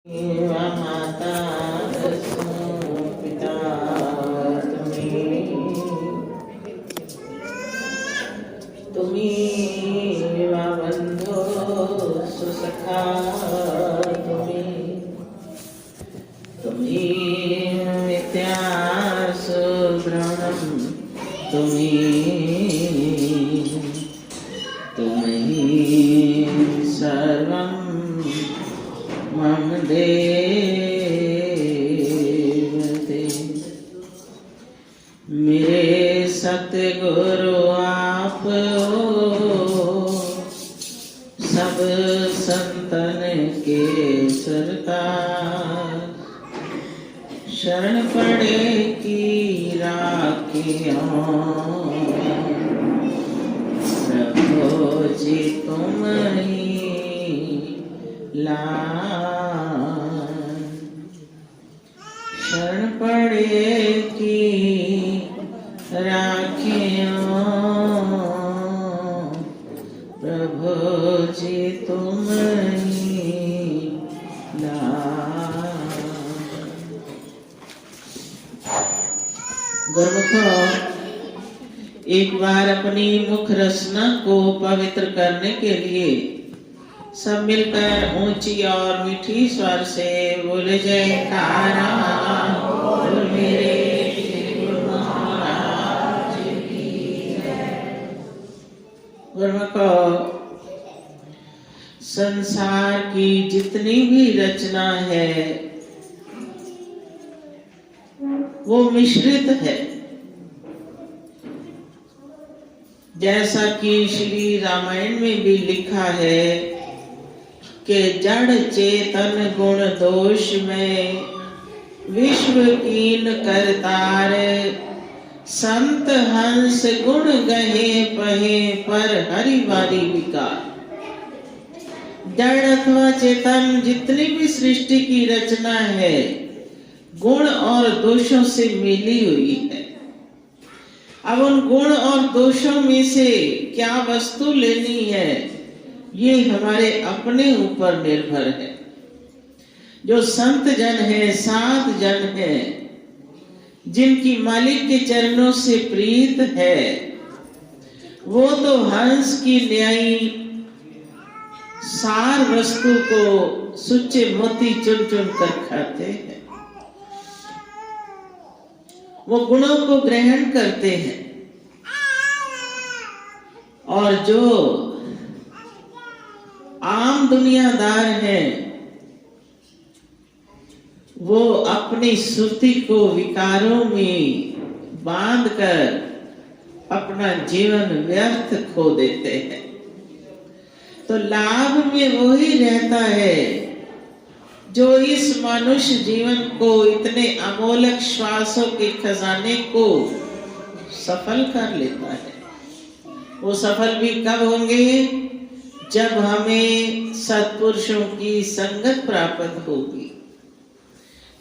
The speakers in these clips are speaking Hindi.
माता पिता तुम्ही बंधो सुसखा तुम्ही मिथ्या सुदृढं तुम्ही सर्वं मम देवते। मेरे सतगुरु आप हो, सब संतन के सरताज। शरण पड़े की राखियों प्रभु जी तुम ही लाज। शरण पड़े की राखियों प्रभु जी तुम ही लाज। गुरुमुखों, एक बार अपनी मुख रचना को पवित्र करने के लिए सब मिलकर ऊंची और मीठी स्वर से बोले जयकारा बोल मेरे गुरु महाराज की जय। गुरुमुखों, संसार की जितनी भी रचना है वो मिश्रित है। जैसा कि श्री रामायण में भी लिखा है कि जड़ चेतन गुण दोष में विश्व कीन करतार। संत हंस गुण गहे पहे पर हरि वारी विकार। जड़ अथवा चेतन जितनी भी सृष्टि की रचना है गुण और दोषों से मिली हुई है। अब उन गुण और दोषों में से क्या वस्तु लेनी है ये हमारे अपने ऊपर निर्भर है। जो संत जन है, साध जन है, जिनकी मालिक के चरणों से प्रीत है, वो तो हंस की न्यायी सार वस्तु को सुच्चे मोती चुन चुन कर खाते हैं। वो गुणों को ग्रहण करते हैं और जो आम दुनियादार हैं वो अपनी सुरती को विकारों में बांधकर अपना जीवन व्यर्थ खो देते हैं। तो लाभ में वो ही रहता है जो इस मनुष्य जीवन को, इतने अमोलक श्वासों के खजाने को सफल कर लेता है। वो सफल भी कब होंगे? जब हमें सत्पुरुषों की संगत प्राप्त होगी।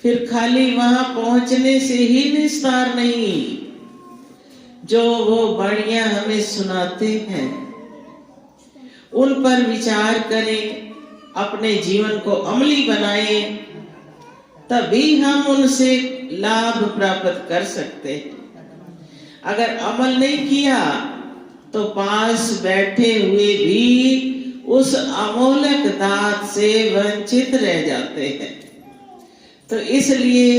फिर खाली वहां पहुंचने से ही निस्तार नहीं, जो वो बढ़िया हमें सुनाते हैं उन पर विचार करें, अपने जीवन को अमली बनाएं, तभी हम उनसे लाभ प्राप्त कर सकते हैं। अगर अमल नहीं किया तो पास बैठे हुए भी उस अमोलक दात से वंचित रह जाते हैं। तो इसलिए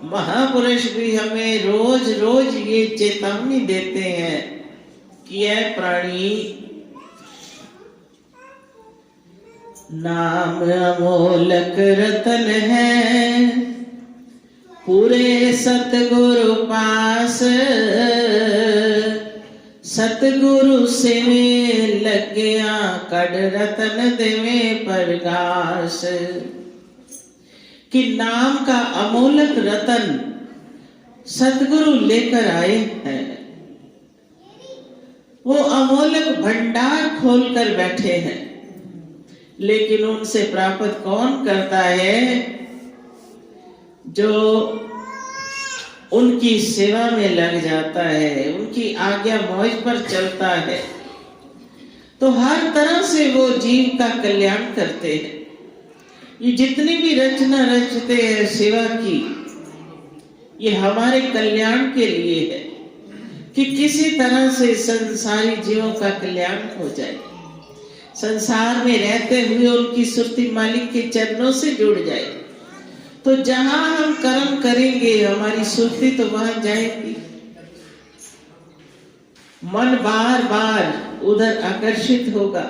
महापुरुष भी हमें रोज रोज ये चेतावनी देते हैं कि ऐ प्राणी, नाम अमोलक रतन है, पूरे सतगुरु पास। सतगुरु से लग गया कड़ रतन देवे परगास। कि नाम का अमोलक रतन सतगुरु लेकर आए हैं। वो अमोलक भंडार खोलकर बैठे हैं, लेकिन उनसे प्राप्त कौन करता है? जो उनकी सेवा में लग जाता है, उनकी आज्ञा मौज पर चलता है, तो हर तरह से वो जीव का कल्याण करते हैं। ये जितनी भी रचना रचते हैं सेवा की, ये हमारे कल्याण के लिए है कि किसी तरह से संसारी जीवों का कल्याण हो जाए, संसार में रहते हुए उनकी सुरती मालिक के चरणों से जुड़ जाए। तो जहां हम कर्म करेंगे हमारी सुरती तो वहां जाएगी, मन बार बार उधर आकर्षित होगा।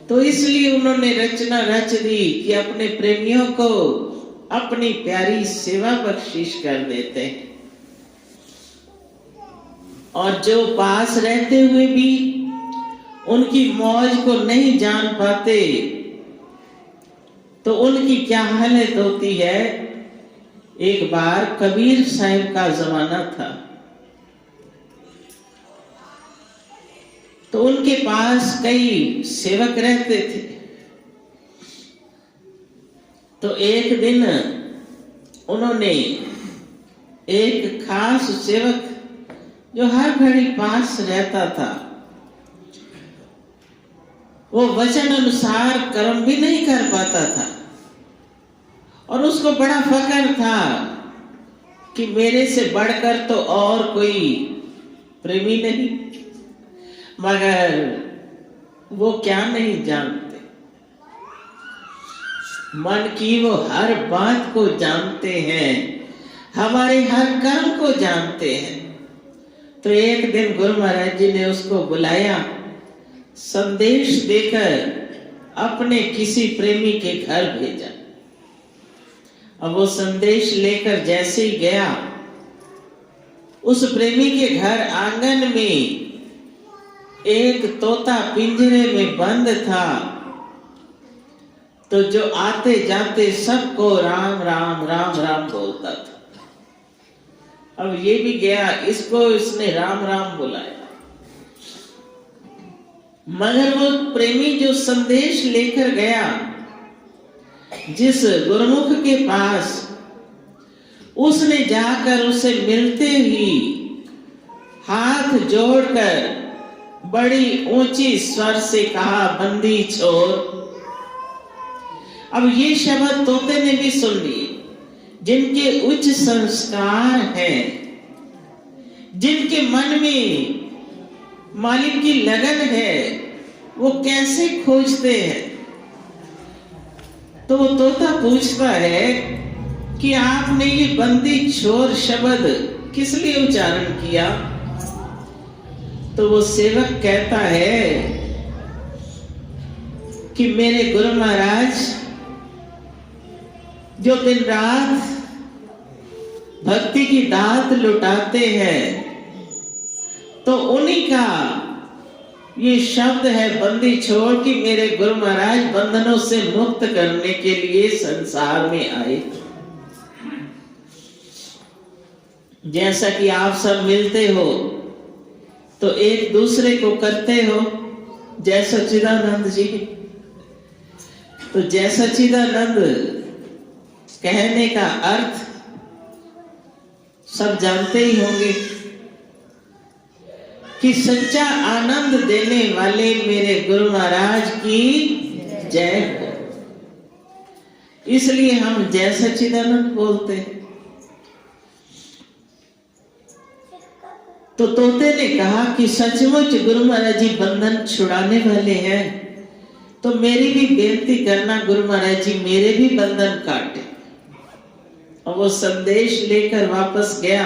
तो इसलिए उन्होंने रचना रच दी कि अपने प्रेमियों को अपनी प्यारी सेवा बख्शिश कर देते हैं, और जो पास रहते हुए भी उनकी मौज को नहीं जान पाते तो उनकी क्या हालत होती है। एक बार कबीर साहब का जमाना था, तो उनके पास कई सेवक रहते थे। तो एक दिन उन्होंने एक खास सेवक जो हर घड़ी पास रहता था, वो वचन अनुसार कर्म भी नहीं कर पाता था, और उसको बड़ा फक्र था कि मेरे से बढ़कर तो और कोई प्रेमी नहीं। मगर वो क्या नहीं जानते, मन की वो हर बात को जानते हैं, हमारे हर कर्म को जानते हैं। तो एक दिन गुरु महाराज जी ने उसको बुलाया, संदेश देकर अपने किसी प्रेमी के घर भेजा। अब वो संदेश लेकर जैसे ही गया, उस प्रेमी के घर आंगन में एक तोता पिंजरे में बंद था। तो जो आते जाते सबको राम राम राम राम बोलता था। अब ये भी गया, इसको इसने राम राम बुलाया। मगर वो प्रेमी जो संदेश लेकर गया जिस गुरुमुख के पास, उसने जाकर उसे मिलते ही हाथ जोड़कर बड़ी ऊंची स्वर से कहा, बंदी छोड़। अब ये शब्द तोते ने भी सुन लिए। जिनके उच्च संस्कार हैं, जिनके मन में मालिक की लगन है, वो कैसे खोजते हैं। तो वो तोता पूछता है कि आपने ये बंदी छोर शब्द किस लिए उच्चारण किया। तो वो सेवक कहता है कि मेरे गुरु महाराज जो दिन रात भक्ति की दात लुटाते हैं, तो उन्हीं का ये शब्द है बंदी छोड़, कि मेरे गुरु महाराज बंधनों से मुक्त करने के लिए संसार में आए। जैसा कि आप सब मिलते हो तो एक दूसरे को करते हो, जय सच्चिदानंद जी। तो जय सच्चिदानंद कहने का अर्थ सब जानते ही होंगे कि सच्चा आनंद देने वाले मेरे गुरु महाराज की जय हो। इसलिए हम जय सच्चिदानंद बोलते हैं। तो तोते ने कहा कि सचमुच गुरु महाराज जी बंधन छुड़ाने वाले हैं, तो मेरी भी बेनती करना गुरु महाराज जी मेरे भी बंधन काटे। और वो संदेश लेकर वापस गया,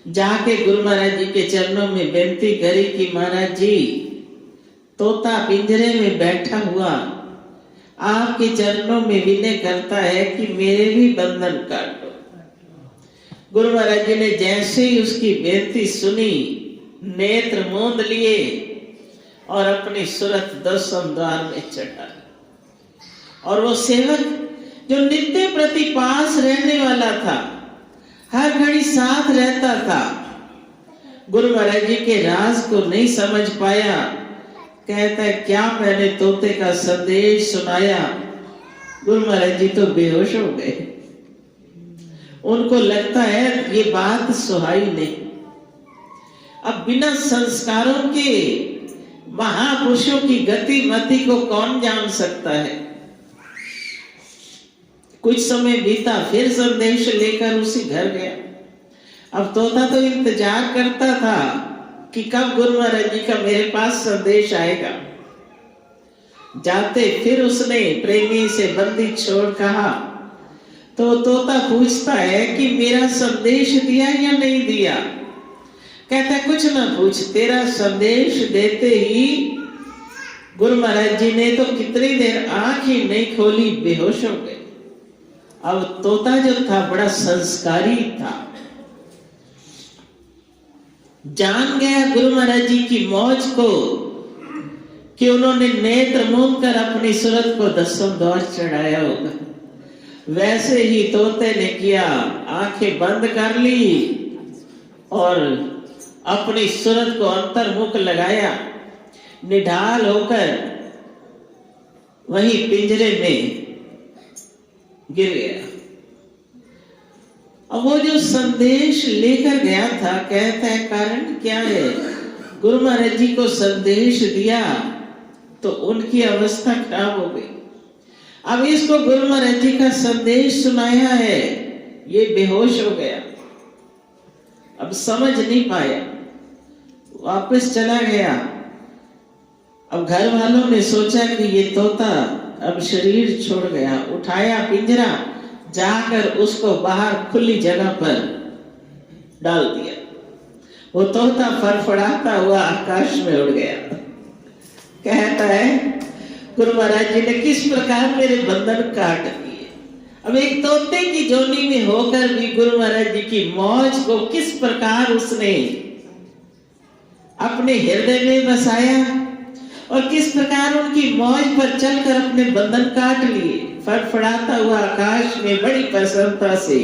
जाके गुरु महाराज जी के चरणों में बेनती करी कि महाराज जी, तोता पिंजरे में बैठा हुआ आपके चरणों में विनय करता है कि मेरे भी बंधन काटो। गुरु महाराज जी ने जैसे ही उसकी बेनती सुनी, नेत्र मूंद लिए और अपनी सूरत दर्शन द्वार में चढ़ा। और वो सेवक जो नित्य प्रति पास रहने वाला था, हर घड़ी साथ रहता था, गुरु महाराज जी के राज को नहीं समझ पाया। कहता है क्या मैंने तोते का संदेश सुनाया। गुरु महाराज जी तो बेहोश हो गए। उनको लगता है ये बात सुहाई नहीं। अब बिना संस्कारों के महापुरुषों की गति मति को कौन जान सकता है। कुछ समय बीता, फिर संदेश लेकर उसी घर गया। अब तोता तो इंतजार करता था कि कब गुरु महाराज जी का मेरे पास संदेश आएगा। जाते फिर उसने प्रेमी से बंदी छोड़ कहा, तो तोता पूछता है कि मेरा संदेश दिया या नहीं दिया। कहता कुछ ना पूछ, तेरा संदेश देते ही गुरु महाराज जी ने तो कितनी देर आंख ही नहीं खोली, बेहोश हो गए। अब तोता जो था बड़ा संस्कारी था, जान गया गुरु महाराज जी की मौज को कि उन्होंने नेत्र मूंद कर अपनी सूरत को 10वें द्वार चढ़ाया होगा। वैसे ही तोते ने किया, आंखें बंद कर ली और अपनी सूरत को अंतर्मुख लगाया, निढाल होकर वहीं पिंजरे में गिर गया। अब वो जो संदेश लेकर गया था, कहता है कारण क्या है, गुरु महाराज जी को संदेश दिया तो उनकी अवस्था खराब हो गई। अब इसको गुरु महाराज जी का संदेश सुनाया है, ये बेहोश हो गया, अब समझ नहीं पाया, वापस चला गया। अब घर वालों ने सोचा कि ये तोता अब शरीर छोड़ गया, उठाया पिंजरा, जाकर उसको बाहर खुली जगह पर डाल दिया। वो तोता फड़फड़ाता हुआ आकाश में उड़ गया। कहता है गुरु महाराज जी ने किस प्रकार मेरे बंधन काट दिए। अब एक तोते की जोनी में होकर भी गुरु महाराज जी की मौज को किस प्रकार उसने अपने हृदय में बसाया और किस प्रकार उनकी मौज पर चलकर अपने बंधन काट लिए। फड़फड़ाता हुआ आकाश में बड़ी प्रसन्नता से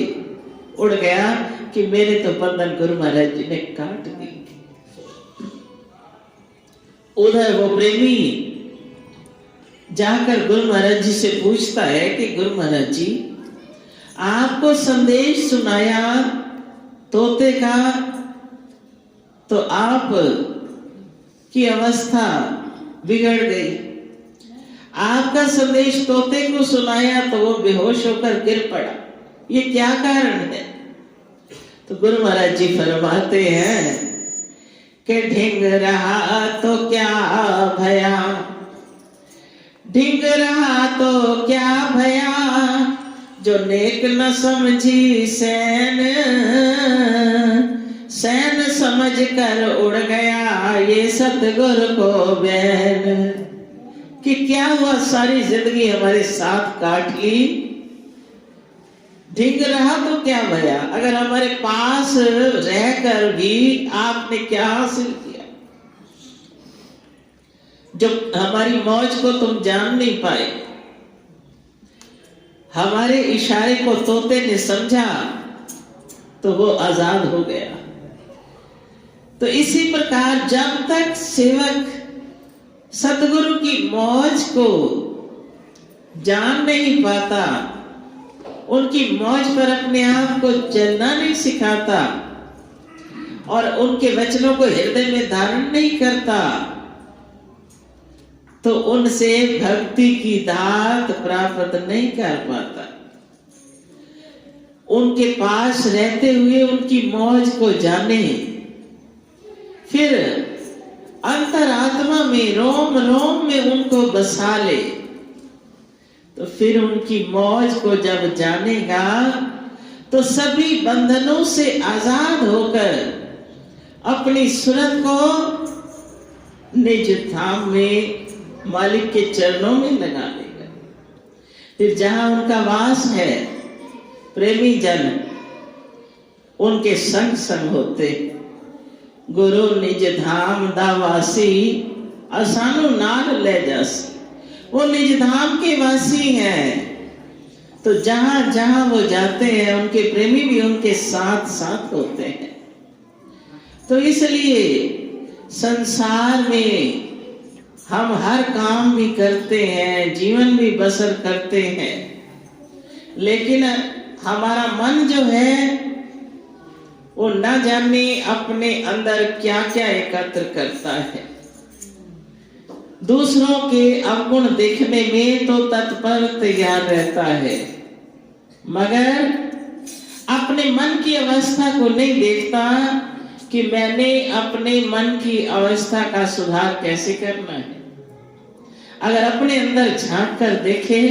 उड़ गया कि मेरे तो बंधन गुरु महाराज जी ने काट दी। उधर वो प्रेमी जाकर गुरु महाराज जी से पूछता है कि गुरु महाराज जी, आपको संदेश सुनाया तोते का तो आप की अवस्था बिगड़ गई, आपका संदेश तोते को सुनाया तो वो बेहोश होकर गिर पड़ा, ये क्या कारण है। तो गुरु महाराज जी फरमाते हैं कि ढिंग रहा तो क्या भया, ढिंग रहा तो क्या भया, जो नेक न समझी सैन, सैन समझ कर उड़ गया ये सतगुरु को बैन। कि क्या हुआ, सारी जिंदगी हमारे साथ काट ली, ढिंग रहा तो क्या भया, अगर हमारे पास रहकर भी आपने क्या हासिल किया, जो हमारी मौज को तुम जान नहीं पाए। हमारे इशारे को तोते ने समझा तो वो आजाद हो गया। तो इसी प्रकार जब तक सेवक सतगुरु की मौज को जान नहीं पाता, उनकी मौज पर अपने आप को चलना नहीं सिखाता और उनके वचनों को हृदय में धारण नहीं करता, तो उनसे भक्ति की दात प्राप्त नहीं कर पाता। उनके पास रहते हुए उनकी मौज को जाने, फिर अंतरात्मा में रोम रोम में उनको बसा ले, तो फिर उनकी मौज को जब जानेगा तो सभी बंधनों से आजाद होकर अपनी सूरत को निज धाम में मालिक के चरणों में लगा लेगा। फिर जहां उनका वास है, प्रेमी जन उनके संग संग होते। गुरु निज धाम दावासी असानु नार ले जासी, वो निज धाम के वासी हैं, तो जहां जहां वो जाते हैं उनके प्रेमी भी उनके साथ साथ होते हैं। तो इसलिए संसार में हम हर काम भी करते हैं, जीवन भी बसर करते हैं, लेकिन हमारा मन जो है वो न जाने अपने अंदर क्या क्या एकत्र करता है। दूसरों के अवगुण देखने में तो तत्पर तैयार रहता है, मगर अपने मन की अवस्था को नहीं देखता कि मैंने अपने मन की अवस्था का सुधार कैसे करना है। अगर अपने अंदर झांक कर देखे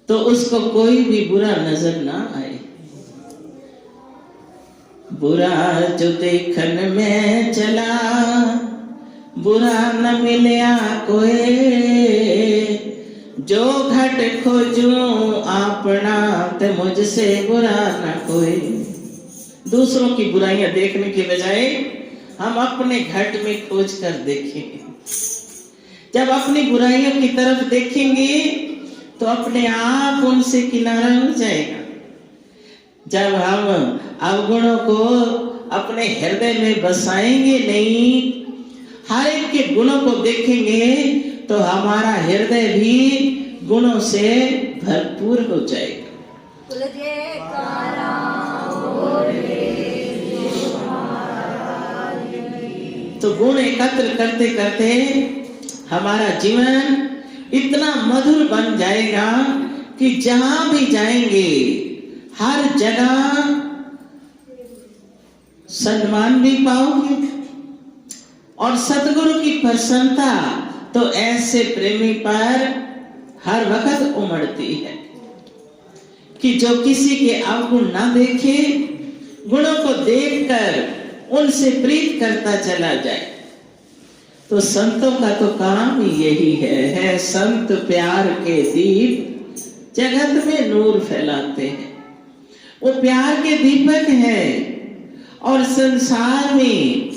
तो उसको कोई भी बुरा नजर ना आए। बुरा जो देखन में चला, बुरा न मिलया कोई, जो घट खोजूं अपना ते मुझसे बुरा न कोई। दूसरों की बुराइयां देखने के बजाय हम अपने घट में खोज कर देखेंगे। जब अपनी बुराइयों की तरफ देखेंगे तो अपने आप उनसे किनारा हो जाएगा। जब हम अवगुणों को अपने हृदय में बसाएंगे नहीं, हर एक के गुणों को देखेंगे तो हमारा हृदय भी गुणों से भरपूर हो जाएगा। तो गुण एकत्र करते करते हमारा जीवन इतना मधुर बन जाएगा कि जहां भी जाएंगे हर जगह सम्मान भी पाओगे और सतगुरु की प्रसन्नता तो ऐसे प्रेमी पर हर वक्त उमड़ती है कि जो किसी के अवगुण ना देखे, गुणों को देखकर उनसे प्रीत करता चला जाए। तो संतों का तो काम ही यही है संत प्यार के दीप जगत में नूर फैलाते हैं। वो प्यार के दीपक है और संसार में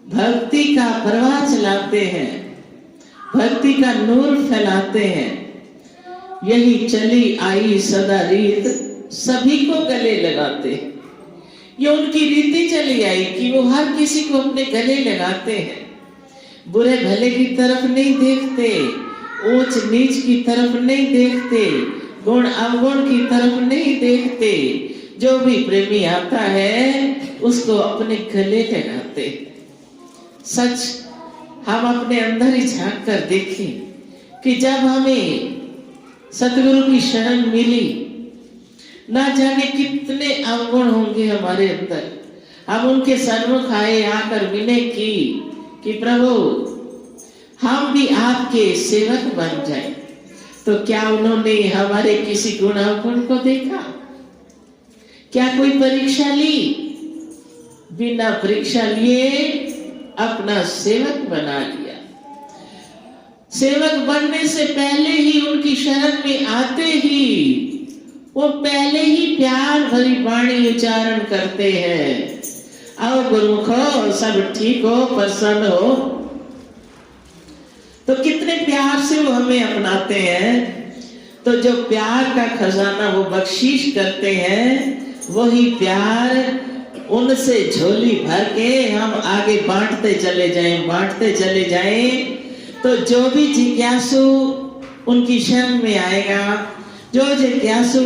भक्ति का प्रवाह चलाते हैं, भक्ति का नूर फैलाते हैं। यही चली आई सदा रीत सभी को गले लगाते हैं। ये उनकी रीति चली आई कि वो हर किसी को अपने गले लगाते हैं। बुरे भले की तरफ नहीं देखते, ऊंच नीच की तरफ नहीं देखते, गुण अवगुण की तरफ नहीं देखते। जो भी प्रेमी आता है उसको अपने गले लगाते। सच हम अपने अंदर ही झांक कर देखें कि जब हमें सतगुरु की शरण मिली, ना जाने कितने अवगुण होंगे हमारे अंदर। हम उनके सन्मुख आए, आकर विनय की कि प्रभु हम भी आपके सेवक बन जाएं। तो क्या उन्होंने हमारे किसी गुण अवगुण को देखा? क्या कोई परीक्षा ली? बिना परीक्षा लिए अपना सेवक बना लिया। सेवक बनने से पहले ही उनकी शरण में आते ही वो पहले ही प्यार भरी वाणी उच्चारण करते हैं, आओ गुरुमुख हो, सब ठीक हो, प्रसन्न हो। तो कितने प्यार से वो हमें अपनाते हैं। तो जो प्यार का खजाना वो बख्शीश करते हैं, वही प्यार उनसे झोली भर के हम आगे बांटते चले जाएं, बांटते चले जाएं। तो जो भी जिज्ञासु उनकी शरण में आएगा, जो जिज्ञासु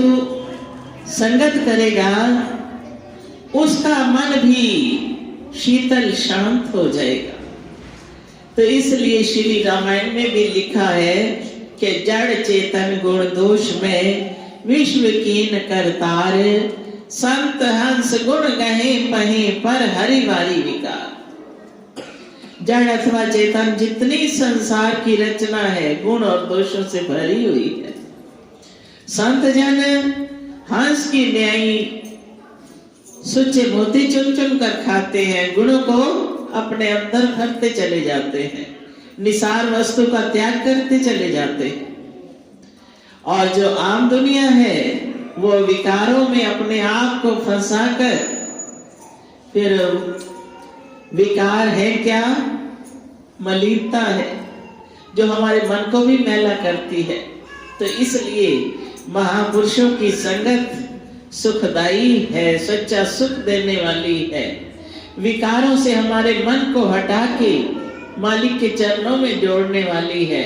संगत करेगा, उसका मन भी शीतल शांत हो जाएगा। तो इसलिए श्री रामायण में भी लिखा है कि जड़ चेतन गुण दोष में विश्व कीन करतार, संत हंस गुण गहे पहे पर हरि वारी विकार। जड़ अथवा चेतन जितनी संसार की रचना है गुण और दोषों से भरी हुई है। संत जन हंस की न्यायी सुच्चे मोती चुन चुन कर खाते हैं, गुणों को अपने अंदर भरते चले जाते हैं, निसार वस्तु का त्याग करते चले जाते हैं। और जो आम दुनिया है वो विकारों में अपने आप को फंसाकर, फिर विकार है क्या? मलिनता है जो हमारे मन को भी मैला करती है। तो इसलिए महापुरुषों की संगत सुखदाई है, सच्चा सुख देने वाली है। विकारों से हमारे मन को हटा के मालिक के चरणों में जोड़ने वाली है।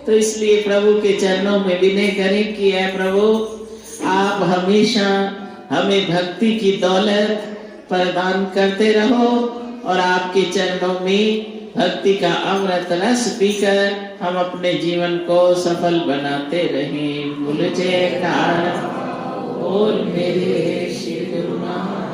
तो इसलिए प्रभु के चरणों में विनय करें कि है प्रभु, आप हमेशा हमें भक्ति की दौलत प्रदान करते रहो और आपके चरणों में भक्ति का अमृत रस पीकर हम अपने जीवन को सफल बनाते रहें। बोल जयकार बोल मेरे श्री गुरु महाराज।